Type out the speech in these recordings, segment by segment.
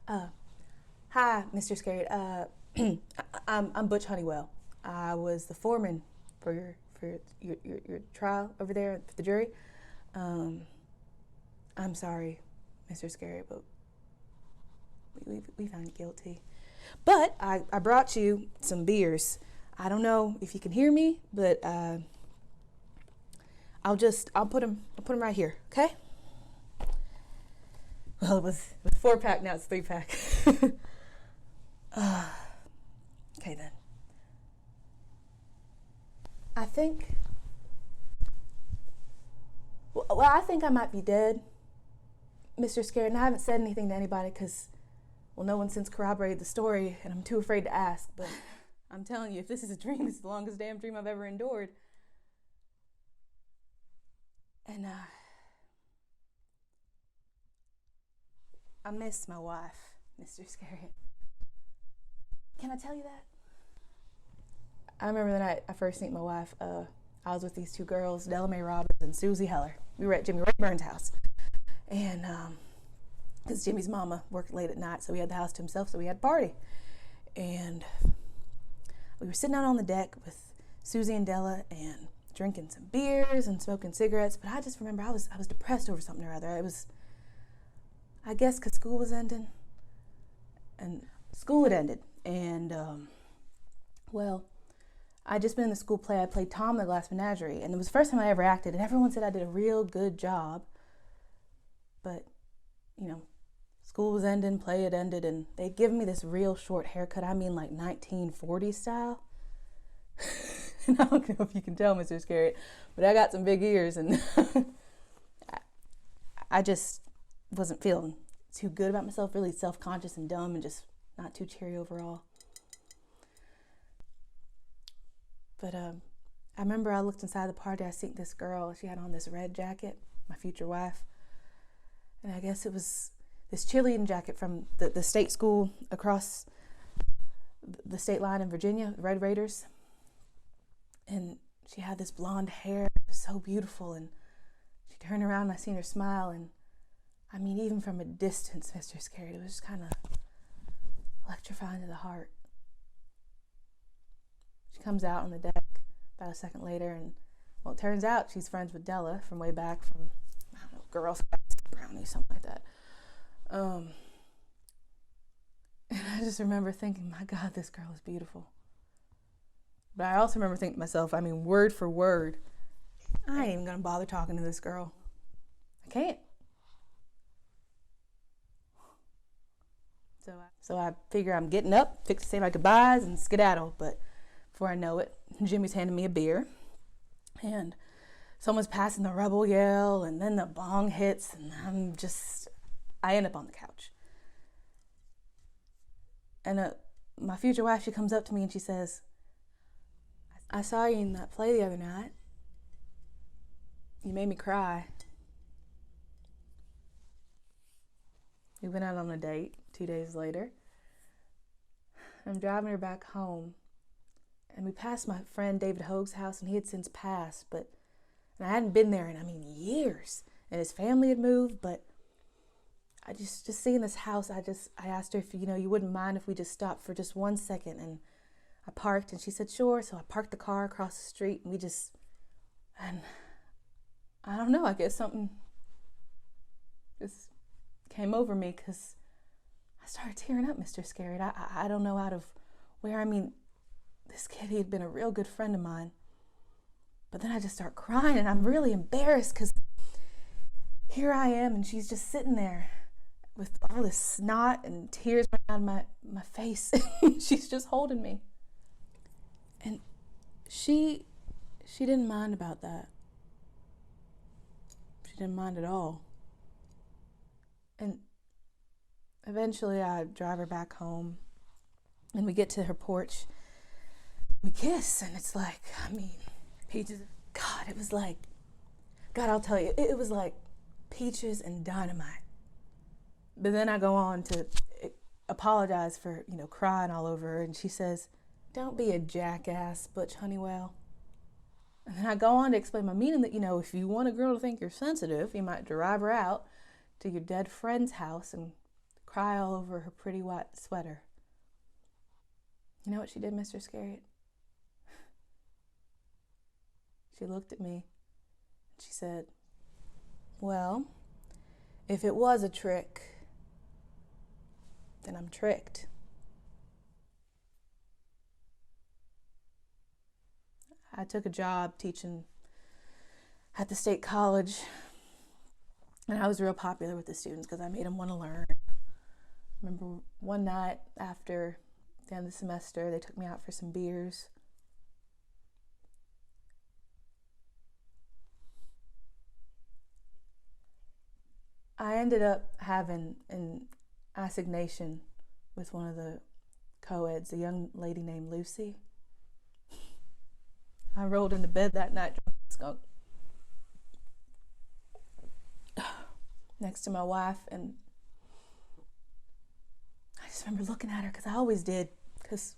Hi, Mr. Iscariot. I'm Butch Honeywell. I was the foreman for your trial over there for the jury. I'm sorry, Mr. Iscariot, but we found you guilty. But I brought you some beers. I don't know if you can hear me, but I'll put them right here, okay? Well, it was 4-pack, now it's 3-pack. Okay then. I think I might be dead, Mr. Scared, and I haven't said anything to anybody because, well, no one since corroborated the story, and I'm too afraid to ask. But I'm telling you, if this is a dream, it's the longest damn dream I've ever endured. And I miss my wife, Mr. Scared. Can I tell you that? I remember the night I first met my wife. I was with these two girls, Della Mae Robbins and Susie Heller. We were at Jimmy Rayburn's house. And because Jimmy's mama worked late at night, so he had the house to himself, so we had a party. And we were sitting out on the deck with Susie and Della and drinking some beers and smoking cigarettes. But I just remember I was depressed over something or other. It was, I guess, because school was ending. And school had ended. And, well, I'd just been in the school play. I played Tom the Glass Menagerie, and it was the first time I ever acted, and everyone said I did a real good job. But, you know, school was ending, play had ended, and they'd given me this real short haircut. I mean, like 1940s style. And I don't know if you can tell, Mr. Iscariot, but I got some big ears, and I just wasn't feeling too good about myself, really self-conscious and dumb and just not too cheery overall. But I remember I looked inside the party, I seen this girl, she had on this red jacket, my future wife. And I guess it was this cheerleading jacket from the state school across the state line in Virginia, the Red Raiders. And she had this blonde hair, so beautiful. And she turned around and I seen her smile. And I mean, even from a distance, Mr. Scared, it was just kind of electrifying to the heart. She comes out on the deck about a second later, and, well, it turns out she's friends with Della from way back from, I don't know, Girl Scouts, Brownies, something like that. And I just remember thinking, my God, this girl is beautiful. But I also remember thinking to myself, I mean, word for word, I ain't even going to bother talking to this girl. I can't. So I figure I'm getting up, fix to say my goodbyes, and skedaddle, but before I know it, Jimmy's handing me a beer, and someone's passing the rebel yell, and then the bong hits, and I end up on the couch. And my future wife, she comes up to me and she says, I saw you in that play the other night. You made me cry. We went out on a date 2 days later. I'm driving her back home. And we passed my friend David Hoag's house, and he had since passed, and I hadn't been there in, years. And his family had moved, but I just seeing this house, I asked her if, you wouldn't mind if we just stopped for just 1 second. And I parked, and she said, sure. So I parked the car across the street, and I don't know, I guess something just came over me, because I started tearing up, Mr. Scared. I don't know out of where, this kid, he had been a real good friend of mine. But then I just start crying, and I'm really embarrassed, because here I am, and she's just sitting there with all this snot and tears running out of my face. She's just holding me. And she didn't mind about that. She didn't mind at all. And eventually I drive her back home, and we get to her porch. We kiss, and it's like, peaches. God, it was like, God, I'll tell you, it was like peaches and dynamite. But then I go on to apologize for, crying all over her, and she says, don't be a jackass, Butch Honeywell. And then I go on to explain my meaning that, if you want a girl to think you're sensitive, you might drive her out to your dead friend's house and cry all over her pretty white sweater. You know what she did, Mr. Iscariot? She looked at me and she said, "Well, if it was a trick, then I'm tricked." I took a job teaching at the state college, and I was real popular with the students because I made them want to learn. I remember one night after the end of the semester, they took me out for some beers. I ended up having an assignation with one of the co-eds, a young lady named Lucy. I rolled into bed that night drunk as a skunk next to my wife, and I just remember looking at her, because I always did, because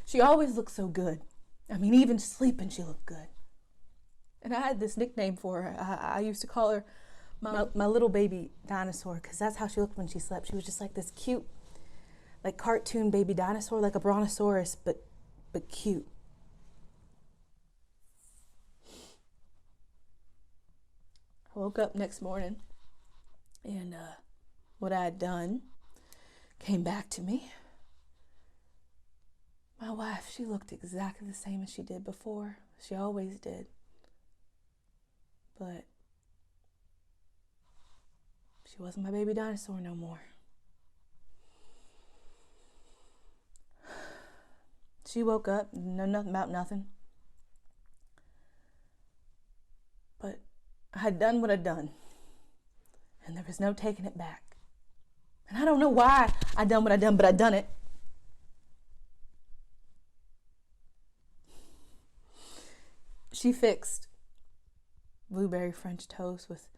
she always looked so good. I mean, even sleeping she looked good. And I had this nickname for her. I used to call her my little baby dinosaur, because that's how she looked when she slept. She was just like this cute, like cartoon baby dinosaur, like a brontosaurus, but cute. I woke up next morning, and what I had done came back to me. My wife, she looked exactly the same as she did before. She always did. But she wasn't my baby dinosaur no more. She woke up, know nothing about nothing. But I had done what I'd done, and there was no taking it back. And I don't know why I'd done what I'd done, but I'd done it. She fixed blueberry French toast with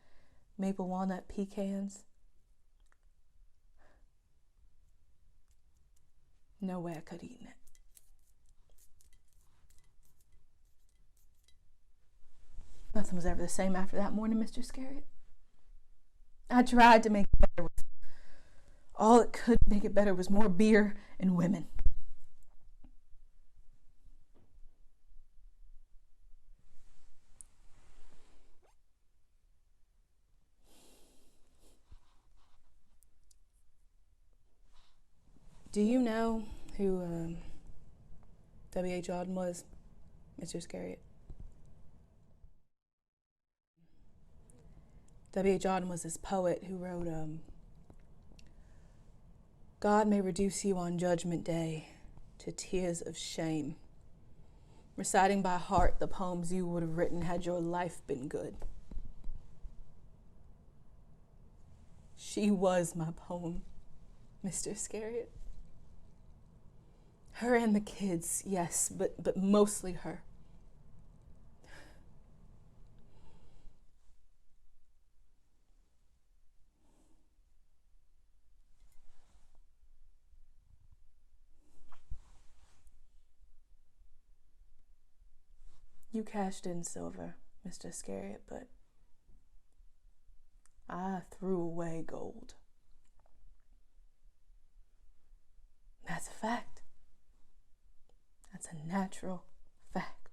maple walnut pecans. No way I could have eaten it. Nothing was ever the same after that morning, Mr. Iscariot. I tried to make it better. All it could make it better was more beer and women. Do you know who W.H. Auden was, Mr. Iscariot? W.H. Auden was this poet who wrote, "God may reduce you on Judgment Day to tears of shame, reciting by heart the poems you would have written had your life been good." She was my poem, Mr. Iscariot. Her and the kids, yes, but mostly her. You cashed in silver, Mr. Iscariot, but I threw away gold. That's a fact. That's a natural fact.